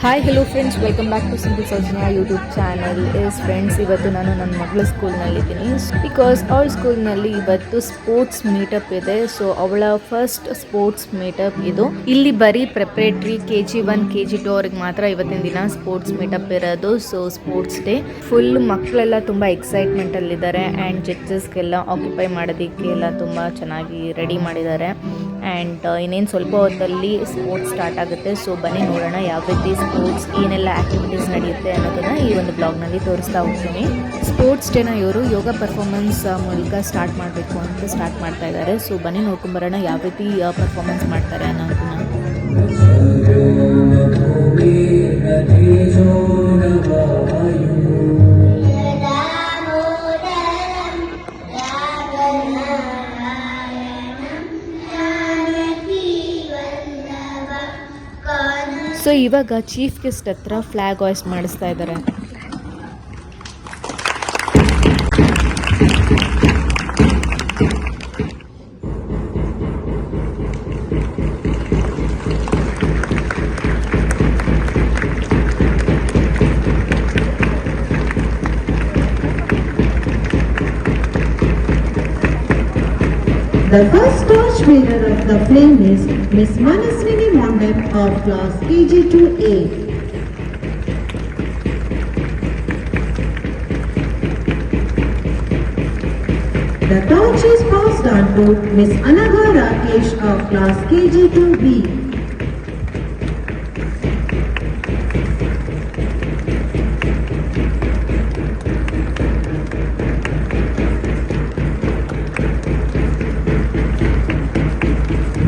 Hi hello friends, welcome back to simple Soujanya YouTube channel. Friends, ಇವತ್ತು ನಾನು ನನ್ನ ಮಗಳ ಸ್ಕೂಲ್ನಲ್ಲಿದ್ದೀನಿ ಬಿಕಾಸ್ ಅವಳ ಸ್ಕೂಲ್ನಲ್ಲಿ ಇವತ್ತು ಸ್ಪೋರ್ಟ್ಸ್ ಮೀಟಪ್ ಇದೆ. ಸೊ ಅವಳ ಫಸ್ಟ್ ಸ್ಪೋರ್ಟ್ಸ್ ಮೀಟಪ್ ಇದು. ಇಲ್ಲಿ ಬರೀ ಪ್ರಿಪರೇಟರಿ KG1 KG2 ಅವ್ರಿಗೆ ಮಾತ್ರ ಇವತ್ತಿನ ದಿನ ಸ್ಪೋರ್ಟ್ಸ್ ಮೀಟಪ್ ಇರೋದು. ಸೊ ಸ್ಪೋರ್ಟ್ಸ್ ಡೇ ಫುಲ್ ಮಕ್ಕಳೆಲ್ಲ ತುಂಬ ಎಕ್ಸೈಟ್ಮೆಂಟ್ ಅಲ್ಲಿದ್ದಾರೆ ಆ್ಯಂಡ್ ಜಡ್ಜಸ್ಗೆಲ್ಲ ಆಕ್ಯುಪೈ ಮಾಡೋದಕ್ಕೆ ಎಲ್ಲ ತುಂಬ ಚೆನ್ನಾಗಿ ರೆಡಿ ಮಾಡಿದ್ದಾರೆ. ಆ್ಯಂಡ್ ಇನ್ನೇನು ಸ್ವಲ್ಪ ಹೊತ್ತಲ್ಲಿ ಸ್ಪೋರ್ಟ್ಸ್ ಸ್ಟಾರ್ಟ್ ಆಗುತ್ತೆ. ಸೊ ಬನ್ನಿ ನೋಡೋಣ ಯಾವ ರೀತಿ ಸ್ಪೋರ್ಟ್ಸ್ ಏನೆಲ್ಲ ಆ್ಯಕ್ಟಿವಿಟೀಸ್ ನಡೆಯುತ್ತೆ ಅನ್ನೋದನ್ನು ಈ ಒಂದು ಬ್ಲಾಗ್ನಲ್ಲಿ ತೋರಿಸ್ತಾ ಹೋಗ್ತೀನಿ. ಸ್ಪೋರ್ಟ್ಸ್ ಡೇನ ಇವರು ಯೋಗ ಪರ್ಫಾರ್ಮೆನ್ಸ್ ಮೂಲಕ ಸ್ಟಾರ್ಟ್ ಮಾಡಬೇಕು ಅಂತ ಸ್ಟಾರ್ಟ್ ಮಾಡ್ತಾ ಇದ್ದಾರೆ. ಸೊ ಬನ್ನಿ ನೋಡ್ಕೊಂಬರೋಣ ಯಾವ ರೀತಿ ಪರ್ಫಾರ್ಮೆನ್ಸ್ ಮಾಡ್ತಾರೆ ಅನ್ನೋದನ್ನ. ಸೊ ಇವಾಗ ಚೀಫ್ ಗೆಸ್ಟ್ ಹತ್ರ ಫ್ಲಾಗ್ ಹಾಯ್ಸ್ಟ್ ಮಾಡಿಸ್ತಾ ಇದ್ದಾರೆ. The first torch bearer of the flame is Miss Manaswini Mondam of class KG2A. The torch is passed on to Miss Anagha Rakesh of class KG2B.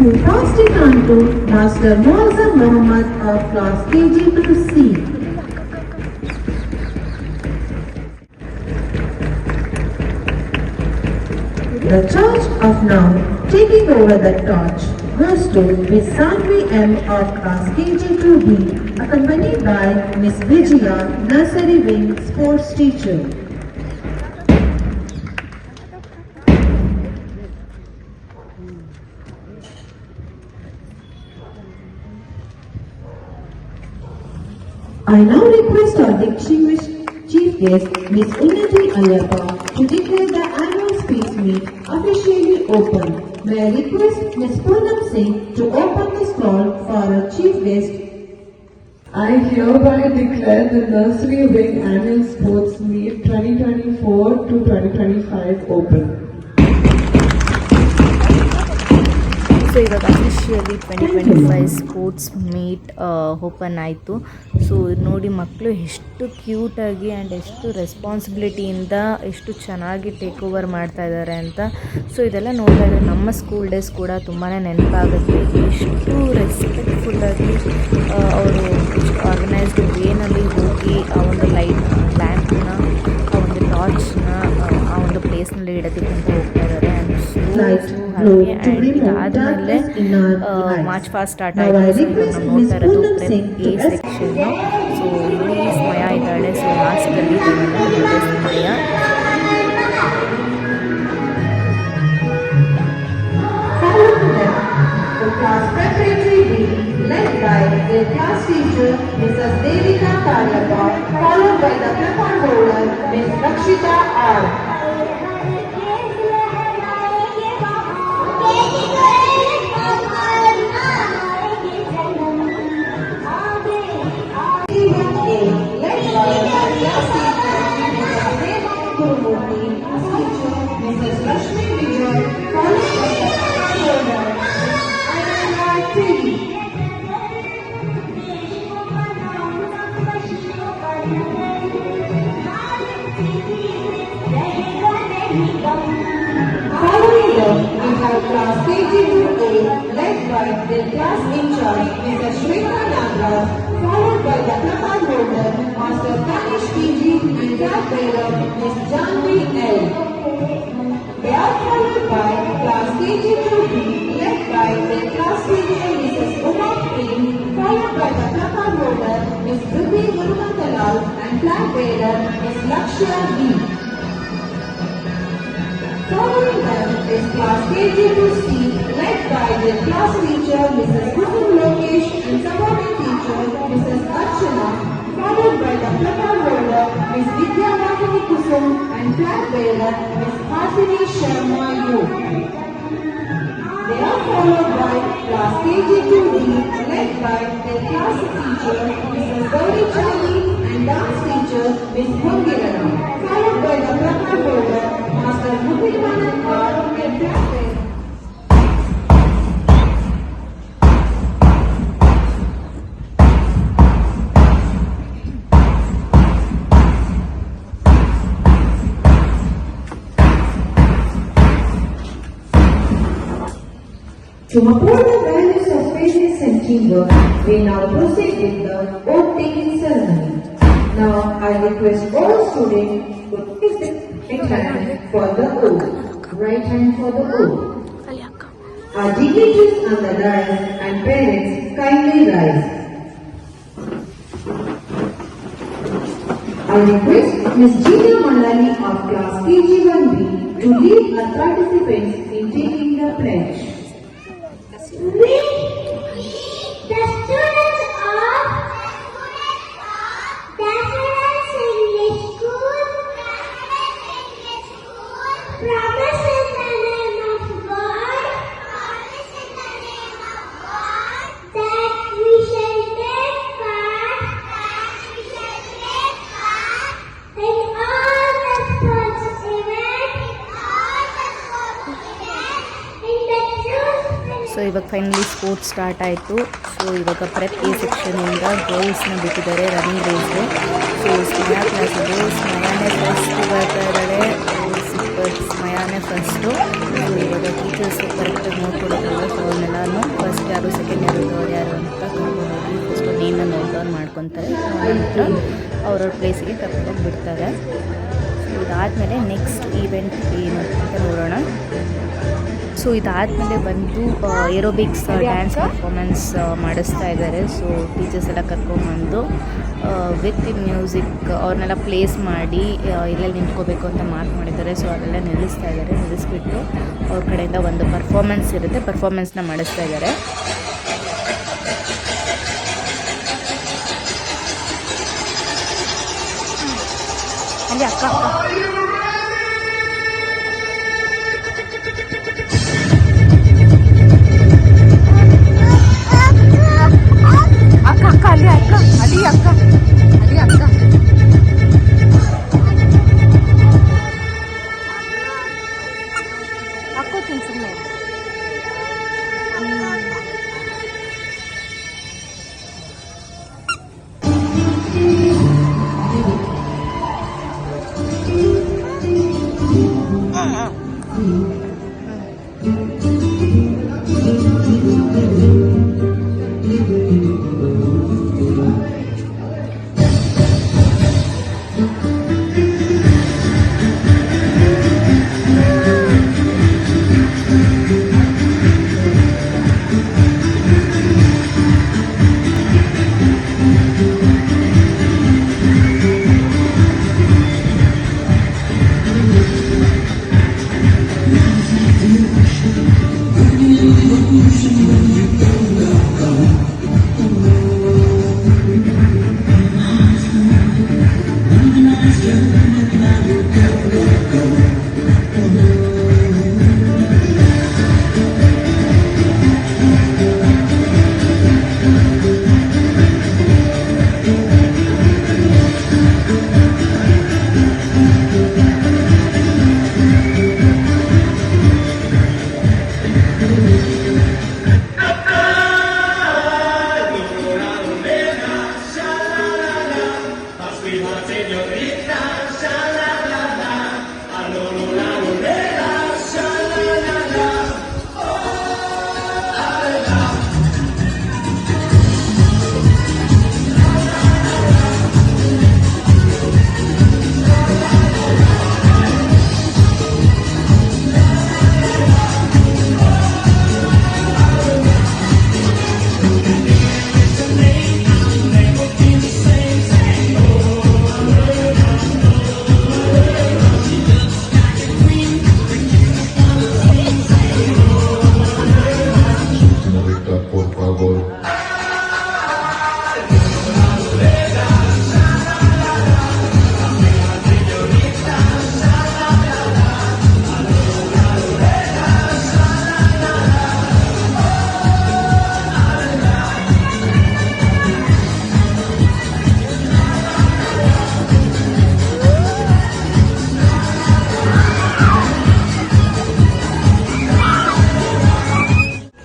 Who passed it on to Master Mozam Mohammed of class KG2C. The charge of now taking over the torch goes to Miss Sanvi M of class KG2B, accompanied by Miss Vijaya, nursery wing sports teacher. I now request our distinguished chief guest, Miss Unnati Ayyappa, to declare the annual speech meet officially open. May I request Miss Poonam Singh to open this call for our chief guest. I hereby declare the Nursery Wing Annual Sports Meet 2024 to 2025 open. So ಇವಾಗ officially 2025 sports meet open ಆಯಿತು. So ನೋಡಿ ಮಕ್ಕಳು ಎಷ್ಟು ಕ್ಯೂಟಾಗಿ and ಎಷ್ಟು ರೆಸ್ಪಾನ್ಸಿಬಿಲಿಟಿಯಿಂದ ಎಷ್ಟು ಚೆನ್ನಾಗಿ take over ಮಾಡ್ತಾ ಇದ್ದಾರೆ ಅಂತ. ಸೊ ಇದೆಲ್ಲ ನೋಡ್ತಾ ಇದ್ದರೆ ನಮ್ಮ ಸ್ಕೂಲ್ ಡೇಸ್ ಕೂಡ ತುಂಬಾ ನೆನಪಾಗುತ್ತೆ. ಎಷ್ಟು ರೆಸ್ಪೆಕ್ಟ್ಫುಲ್ಲಾಗಿ ಅವರು ಎಷ್ಟು ಆರ್ಗನೈಸ್ಡ್ ವೇನಲ್ಲಿ ಹೋಗಿ ಆ ಒಂದು ಲ್ಯಾಂಪ್ನ ಆ ಒಂದು ಟಾರ್ಚ್ನ ಆ ಒಂದು ಪ್ಲೇಸ್ನಲ್ಲಿ ಇಡೋದಕ್ಕೆ ಅಂತ ಹೋಗ್ತಾ ಇದ್ದಾರೆ. ಇದಾದಮೇಲೆ ಮಾರ್ಚ್ ಫಾಸ್ಟ್ ಸ್ಟಾರ್ಟ್ ಆಯಿತು. ನಾವು ನೋಡ್ತಾ ಇರೋದು A ಸೆಕ್ಷನ್ನು. ಸೊ ಇಲ್ಲಿ ಸ್ಮಯ ಇದ್ದಾಳೆ. ಸೊ ಲಾಸ್ಟಲ್ಲಿ ಸ್ಮಯ. Class preparatory B, led by their class teacher Mrs. Devika Kalyappa, followed by the platoon holder Ms. Rakshita R. Mrs. Lakshmi Vijay, followed by the platoon holder Following them, we have class KG2A, led by their class in charge, Mrs. Shweta Nagraj, followed by the platoon holder, Master Kanish PG, and class bearer, Ms. Janvi L. They are followed by class KG2B, led by their class teacher, Mrs. Uma P, followed by the platoon holder, Ms. Dhruvi Gurumantalal, and flag bearer, Ms. Lakshya B. Following them is class KG2C, led by their class teacher Mrs. Guru Lokesh and supporting teacher Mrs. Archana, followed by the placard holder Ms. Vidya Rakini Kusum and flag bearer Ms. Hasini Sharma Yu. They are followed by class KG2D led by their class teacher Mrs. Gauri Chani and dance teacher Ms. Bhungirana, followed by the placard holder Master Muthimanan R and flag bearer. To uphold the values of fairness and teamwork, we now proceed with the oath-taking ceremony. Now, I request all students to place the right hand for the oath. Right hand for the oath. Our dignitaries on the dais and parents kindly rise. I request Ms. Gina Malani of class KG1B to lead our participants in taking the pledge. We, the students of Residence English School, promise in the name of God that we shall take part in all the sports events in the truth. So ಇವಾಗ finally sports start ಆಯಿತು. So ಇವಾಗ prep A ಸೆಕ್ಷನಿಂದ ಗರ್ಲ್ಸ್ನ ಬಿಟ್ಟಿದ್ದಾರೆ running ರೇಸ್ಗೆ. So ಸ್ಮಯಾ class ಇದೆ. ಸ್ಮಯಾನೇ first ಬರ್ತಾ ಇದ್ದಾಳೆ. ಸ್ಮಯಾನೇ first. So ಇವಾಗ teachers ಕರೆಕ್ಟಾಗಿ ನೋಡ್ಕೊಡೋಕ್ಕಲ್ಲ. So ಅವನ್ನೆಲ್ಲನೂ first ಯಾರು, ಸೆಕೆಂಡ್ ಯಾರು, ಥರ್ಡ್ ಯಾರು ಅಂತ ಕರ್ಕೊಂಡೋಗಿ ಫಸ್ಟು ನೇಮ್ನ ನೋಟ್ ಡೌನ್ ಮಾಡ್ಕೊತಾರೆ. ನಂತರ ಅವ್ರವ್ರ ಪ್ಲೇಸಿಗೆ ಕರ್ಕೊಂಡೋಗಿ ಬಿಡ್ತಾರೆ. ಸೊ ಇದಾದಮೇಲೆ ನೆಕ್ಸ್ಟ್ ಈವೆಂಟ್ ಏನು ಅಂತ ನೋಡೋಣ. ಸೊ ಇದಾದಮೇಲೆ ಬಂದು ಏರೋಬಿಕ್ಸ್ ಡ್ಯಾನ್ಸ್ ಪರ್ಫಾಮೆನ್ಸ್ ಮಾಡಿಸ್ತಾ ಇದ್ದಾರೆ. ಸೊ ಟೀಚರ್ಸ್ ಎಲ್ಲ ಕರ್ಕೊಂಡ್ಬಂದು ವಿತ್ ಮ್ಯೂಸಿಕ್ ಅವ್ರನ್ನೆಲ್ಲ ಪ್ಲೇಸ್ ಮಾಡಿ ಎಲ್ಲೆಲ್ಲಿ ನಿಂತ್ಕೋಬೇಕು ಅಂತ ಮಾರ್ಕ್ ಮಾಡಿದ್ದಾರೆ. ಸೊ ಅಲ್ಲೆಲ್ಲ ನಿಲ್ಲಿಸ್ತಾ ಇದ್ದಾರೆ. ನಿಲ್ಲಿಸ್ಬಿಟ್ಟು ಅವ್ರ ಕಡೆಯಿಂದ ಒಂದು ಪರ್ಫಾಮೆನ್ಸ್ ಇರುತ್ತೆ, ಪರ್ಫಾಮೆನ್ಸ್ನ ಮಾಡಿಸ್ತಾ ಇದ್ದಾರೆ. ಅಲ್ಲಿ ಅಕ್ಕ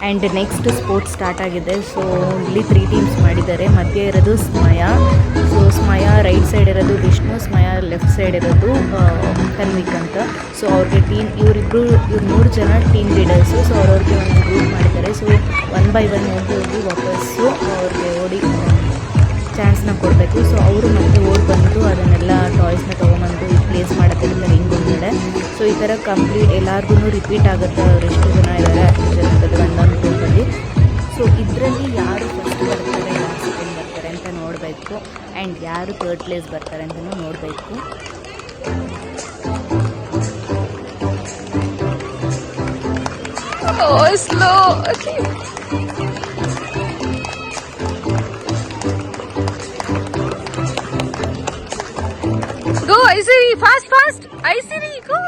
ಆ್ಯಂಡ್ ನೆಕ್ಸ್ಟ್ ಸ್ಪೋರ್ಟ್ಸ್ ಸ್ಟಾರ್ಟ್ ಆಗಿದೆ. ಸೊ ಇಲ್ಲಿ 3 ಟೀಮ್ಸ್ ಮಾಡಿದ್ದಾರೆ. ಮಧ್ಯೆ ಇರೋದು ಸ್ಮಯ. ಸೊ ಸ್ಮಯ ರೈಟ್ ಸೈಡ್ ಇರೋದು ವಿಷ್ಣು, ಸ್ಮಯ ಲೆಫ್ಟ್ ಸೈಡ್ ಇರೋದು ತನ್ವಿಕ್ ಅಂತ. ಸೊ ಅವ್ರಿಗೆ ಇವ್ರು 3 ಜನ ಟೀಮ್ ಲೀಡರ್ಸು. ಸೊ ಅವ್ರವ್ರಿಗೆ ಒಂದು ಗ್ರೂಪ್ ಮಾಡಿದ್ದಾರೆ. ಸೊ 1 by 1 ಹೋಗಿ ವಾಪಸ್ಸು ಅವ್ರಿಗೆ ಓಡಿ ಚಾನ್ಸ್ನ ಕೊಡಬೇಕು. ಸೊ ಅವರು ಮತ್ತೆ ಓಡಿ ಬಂದು ಅದನ್ನೆಲ್ಲ ಟಾಯ್ಸ್ನ ತೊಗೊಂಬಂದು ಪ್ಲೇಸ್ ಮಾಡೋದಿರ್ತಾರೆ ರಿಂಗ್ ಒಳಗಡೆ. ಸೊ ಈ ಥರ ಕಂಪ್ಲೀಟ್ ಎಲ್ಲರಿಗೂ ರಿಪೀಟ್ ಆಗುತ್ತೆ. ಅವ್ರು ಎಷ್ಟು ಜನ ಇದ್ದಾರೆ ಅಷ್ಟು ಜನ ಇರೋದು ಒಂದೊಂದು ಗ್ರೂಪಲ್ಲಿ. ಸೊ ಇದರಲ್ಲಿ ಯಾರು ಫಸ್ಟ್ ಬರ್ತಾರೆ, ಯಾರು ಸೆಕೆಂಡ್ ಬರ್ತಾರೆ ಅಂತ ನೋಡಬೇಕು. ಆ್ಯಂಡ್ ಯಾರು ಥರ್ಡ್ ಪ್ಲೇಸ್ ಬರ್ತಾರೆ ಅಂತಲೂ ನೋಡಬೇಕು. Slow Go, Aisiri, fast, Aisiri, go.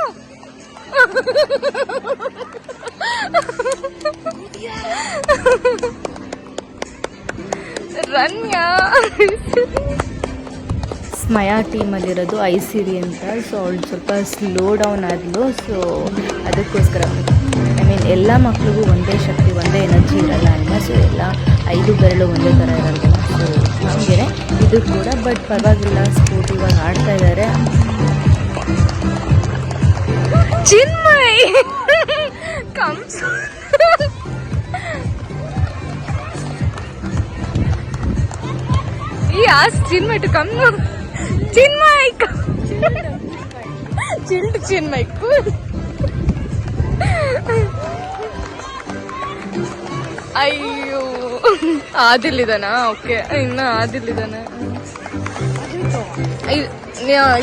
Run, yeah. ಸ್ಮಯ ಟೀಮಲ್ಲಿರೋದು ಐಸಿರಿ ಅಂತ. ಸೊ ಅವಳು ಸ್ವಲ್ಪ ಸ್ಲೋ ಡೌನ್ ಆದಳು. ಸೊ ಅದಕ್ಕೋಸ್ಕರ ಎಲ್ಲ ಮಕ್ಳಿಗೂ ಒಂದೇ ಶಕ್ತಿ, ಒಂದೇ ಎನರ್ಜಿ ಇರಲ್ಲ ಅಲ್ವಾ. ಸೊ ಎಲ್ಲ 5 ಬೆರಳು ಒಂದೇ ಥರ ಇರಲ್ಲ. ಸೊ ಹಾಗೆ ಇದು ಕೂಡ ಬಟ್ ಪರವಾಗಿಲ್ಲ, ಸ್ಪೋರ್ಟ್ ಇವಾಗ ಆಡ್ತಾ ಇದ್ದಾರೆ. Chinmay comes Yes, Chinmay to come. Chinmay, chilled Chinmay. Cool. ಅಯ್ಯೋ ಆದಿಲ್ ಇದಾನಾ? ಓಕೆ, ಇನ್ನು ಆದಿಲ್ ಇದಾನೆ.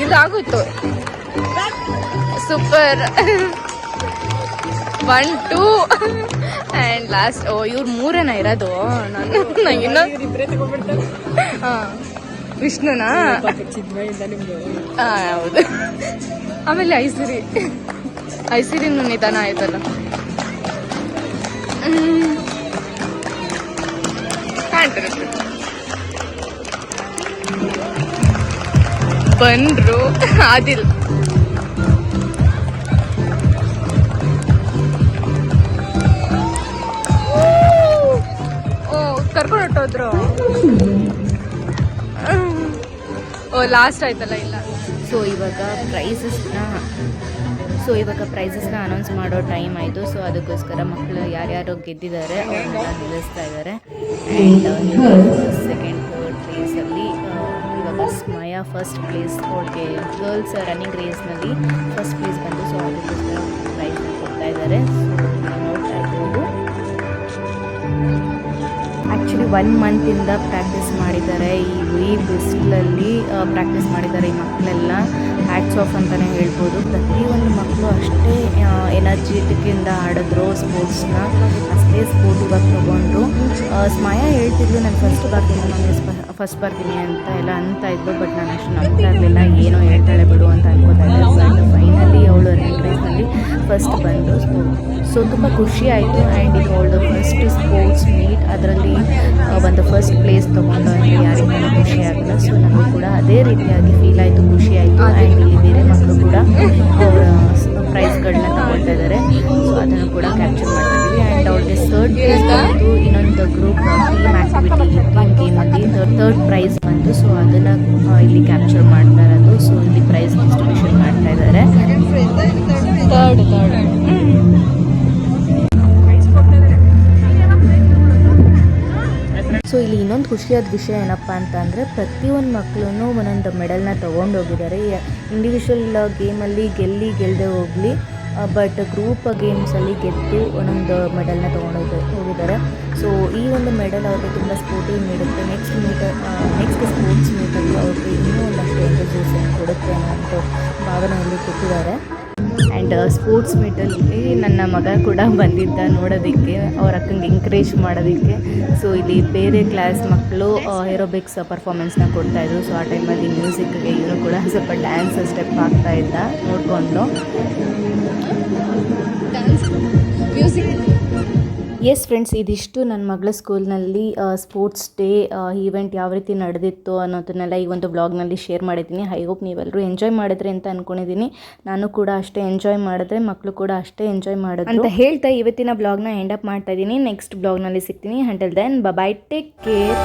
ಇದಾಗೋಯ್ತು. ಸೂಪರ್. 1, 2 and last. ಇವ್ರು 3 ಇರೋದು. ನಂಗಿನ್ನ ಹಾಂ ವಿಷ್ಣುನಾ? ಹಾಂ ಹೌದು. ಆಮೇಲೆ ಐಸಿರಿನೂ ನಿಧಾನ ಆಯ್ತಲ್ಲ. ಬಂದ್ರು ಆದಿಲ್. ಕರ್ಕೊಂಡು ಹೊಟ್ಟೋದ್ರು. ಲಾಸ್ಟ್ ಆಯ್ತಲ್ಲ. ಇಲ್ಲ. ಸೊ ಇವಾಗ ಪ್ರೈಸಸ್ನ ಅನೌನ್ಸ್ ಮಾಡೋ ಟೈಮ್ ಆಯಿತು. ಸೊ ಅದಕ್ಕೋಸ್ಕರ ಮಕ್ಕಳು ಯಾರ್ಯಾರು ಗೆದ್ದಿದ್ದಾರೆ ಅವ್ರನ್ನೆಲ್ಲ ನಿಲ್ಲಿಸ್ತಾ ಇದ್ದಾರೆ. ಆ್ಯಂಡ್ ಸೆಕೆಂಡ್ ಥರ್ಡ್ ಪ್ಲೇಸಲ್ಲಿ ಇವಾಗ ಸ್ಮಯ ಫಸ್ಟ್ ಪ್ಲೇಸ್. ಅವ್ರಿಗೆ ಗರ್ಲ್ಸ್ ರನ್ನಿಂಗ್ ರೇಸ್ನಲ್ಲಿ ಫಸ್ಟ್ ಪ್ಲೇಸ್ ಬಂದು. ಸೊ ಅದಕ್ಕೋಸ್ಕರ ಪ್ರೈಸ್ನ ಕೊಡ್ತಾ ಇದ್ದಾರೆ. ಸೊ ನೋಡ್ತಾ ಇರ್ಬೋದು. ಆ್ಯಕ್ಚುಲಿ 1 ಮಂತಿಂದ ಪ್ರಾಕ್ಟೀಸ್ ಮಾಡಿದ್ದಾರೆ. ಈ ಬಿಸಿಲಲ್ಲಿ ಪ್ರಾಕ್ಟೀಸ್ ಮಾಡಿದ್ದಾರೆ ಈ ಮಕ್ಕಳೆಲ್ಲ. ಹ್ಯಾಟ್ಸ್ ಆಫ್ ಅಂತಲೇ ಹೇಳ್ಬೋದು. ಪ್ರತಿಯೊಂದು ಮಕ್ಕಳು ಅಷ್ಟೇ ಎನರ್ಜಿಟಿಕ್ಕಿಂದ ಆಡಿದ್ರು ಸ್ಪೋರ್ಟ್ಸ್ನ. ಅಷ್ಟೇ ಸ್ಪೋರ್ಟ್ ಇವಾಗ ತೊಗೊಂಡ್ರು. ಸ್ಮಯ ಹೇಳ್ತಿದ್ಲು ನಾನು ಫಸ್ಟ್ ಬರ್ತೀನಿ ಅಂತ ಎಲ್ಲ ಅಂತ ಇದ್ಲು. ಬಟ್ ನಾನು ಅಷ್ಟು ನಂಬ್ತಾ ಇರಲಿಲ್ಲ. ಏನೋ ಹೇಳ್ತಾಳೆ ಬಿಡು ಅಂತ ಅನ್ಕೋತಾ ಇದ್ದೆ. ಬಟ್ ಫೈನಲಿ ಅವಳು ರನ್ನಿಂಗ್ ರೇಸ್ನಲ್ಲಿ ಫಸ್ಟ್ ಬಂದು. ಸೊ ತುಂಬ ಖುಷಿ ಆಯಿತು. ಆ್ಯಂಡ್ ಇದು ಅವಳು ಫಸ್ಟ್ ಸ್ಪೋರ್ಟ್ಸ್ ಮೀಟ್, ಅದರಲ್ಲಿ ಒಂದು ಫಸ್ಟ್ ಪ್ಲೇಸ್ ತೊಗೊಂಡು ಅಂದರೆ ಯಾರಿಗೂ ಖುಷಿ ಆಗಲ್ಲ. ಸೊ ನಮಗೂ ಕೂಡ ಅದೇ ರೀತಿಯಾಗಿ ಫೀಲ್ ಆಯಿತು, ಖುಷಿ ಆಯಿತು. ಆ್ಯಂಡ್ ಇಲ್ಲಿ ಬೇರೆ ಮಕ್ಕಳು ಕೂಡ ಅವರ ಪ್ರೈಸ್ಗಳನ್ನ ತಗೊಳ್ತಾ ಇದ್ದಾರೆ. ಸೊ ಅದನ್ನು ಕೂಡ ಕ್ಯಾಪ್ಚರ್ ಮಾಡ್ತಿದ್ದೀವಿ. ಆ್ಯಂಡ್ ಅವ್ರಿಗೆ ಥರ್ಡ್ ಪ್ಲೇಸ್ ಬಂತು. ಇನ್ನೊಂದು ಗ್ರೂಪ್ ಟೀಮ್ ಆ್ಯಕ್ಟಿವಿಟಿ ಗೇಮಲ್ಲಿ ಥರ್ಡ್ ಪ್ರೈಸ್ ಬಂತು. ಸೊ ಅದನ್ನು ಇಲ್ಲಿ ಕ್ಯಾಪ್ಚರ್ ಮಾಡ್ತಾ ಇರೋದು. ಸೊ ಇಲ್ಲಿ ಪ್ರೈಸ್ ಡಿಸ್ಟ್ರಿಬ್ಯೂಷನ್ ಮಾಡ್ತಾ ಇದ್ದಾರೆ. ಥರ್ಡ್ ಸೊ ಇಲ್ಲಿ ಇನ್ನೊಂದು ಖುಷಿಯಾದ ವಿಷಯ ಏನಪ್ಪ ಅಂತಂದರೆ ಪ್ರತಿಯೊಂದು ಮಕ್ಕಳು ಒಂದೊಂದು ಮೆಡಲ್ನ ತೊಗೊಂಡೋಗಿದ್ದಾರೆ. ಇಂಡಿವಿಜುವಲ್ ಗೇಮಲ್ಲಿ ಗೆಲ್ಲದೆ ಹೋಗಲಿ, ಬಟ್ ಗ್ರೂಪ್ ಗೇಮ್ಸಲ್ಲಿ ಗೆದ್ದು ಒಂದೊಂದು ಮೆಡಲ್ನ ಹೋಗಿದ್ದಾರೆ. ಸೊ ಈ ಒಂದು ಮೆಡಲ್ ಅವ್ರಿಗೆ ತುಂಬ ಸ್ಪೋರ್ಟಿವ್ ನೀಡುತ್ತೆ. ನೆಕ್ಸ್ಟ್ ಸ್ಪೋರ್ಟ್ಸ್ ಮೀಟಲ್ಲಿ ಅವ್ರಿಗೆ ಇನ್ನೂ ಒಂದಷ್ಟು ಎಂಟರ್ಟೈನ್ಮೆಂಟ್ ಕೊಡುತ್ತೆ ಅನ್ನೋ ಭಾವನೆಯಲ್ಲಿ ಕೊಟ್ಟಿದ್ದಾರೆ. ಆ್ಯಂಡ್ ಸ್ಪೋರ್ಟ್ಸ್ ಮೀಟಲ್ಲಿ ನನ್ನ ಮಗ ಕೂಡ ಬಂದಿದ್ದ ನೋಡೋದಕ್ಕೆ, ಅವ್ರ ಅಕ್ಕಂಗೆ ಎಂಕರೇಜ್ ಮಾಡೋದಕ್ಕೆ. ಸೊ ಇಲ್ಲಿ ಬೇರೆ ಕ್ಲಾಸ್ ಮಕ್ಕಳು ಏರೋಬಿಕ್ಸ್ ಪರ್ಫಾರ್ಮೆನ್ಸ್ನ ಕೊಡ್ತಾಯಿದ್ರು. ಸೊ ಆ ಟೈಮಲ್ಲಿ ಮ್ಯೂಸಿಕ್ಗೆ ಇವನು ಕೂಡ ಸ್ವಲ್ಪ ಡ್ಯಾನ್ಸ್ ಸ್ಟೆಪ್ ಆಗ್ತಾ ಇದ್ದ ನೋಡಿಕೊಂಡು. ಎಸ್ ಫ್ರೆಂಡ್ಸ್, ಇದಿಷ್ಟು ನನ್ನ ಮಗಳ ಸ್ಕೂಲ್ನಲ್ಲಿ ಸ್ಪೋರ್ಟ್ಸ್ ಡೇ ಈವೆಂಟ್ ಯಾವ ರೀತಿ ನಡೆದಿತ್ತು ಅನ್ನೋದನ್ನೆಲ್ಲ ಈ ಒಂದು ಬ್ಲಾಗ್ನಲ್ಲಿ ಶೇರ್ ಮಾಡಿದ್ದೀನಿ. ಐ ಹೋಪ್ ನೀವೆಲ್ಲರೂ ಎಂಜಾಯ್ ಮಾಡಿದ್ರಿ ಅಂತ ಅಂದ್ಕೊಂಡಿದ್ದೀನಿ. ನಾನು ಕೂಡ ಅಷ್ಟೇ ಎಂಜಾಯ್ ಮಾಡಿದ್ರೆ, ಮಕ್ಕಳು ಕೂಡ ಅಷ್ಟೇ ಎಂಜಾಯ್ ಮಾಡಿದ್ರು ಅಂತ ಹೇಳ್ತಾ ಇವತ್ತಿನ ಬ್ಲಾಗ್ನ ಎಂಡ್ ಅಪ್ ಮಾಡ್ತಾ ಇದ್ದೀನಿ. ನೆಕ್ಸ್ಟ್ ಬ್ಲಾಗ್ನಲ್ಲಿ ಸಿಗ್ತೀನಿ. Until then bye, take care.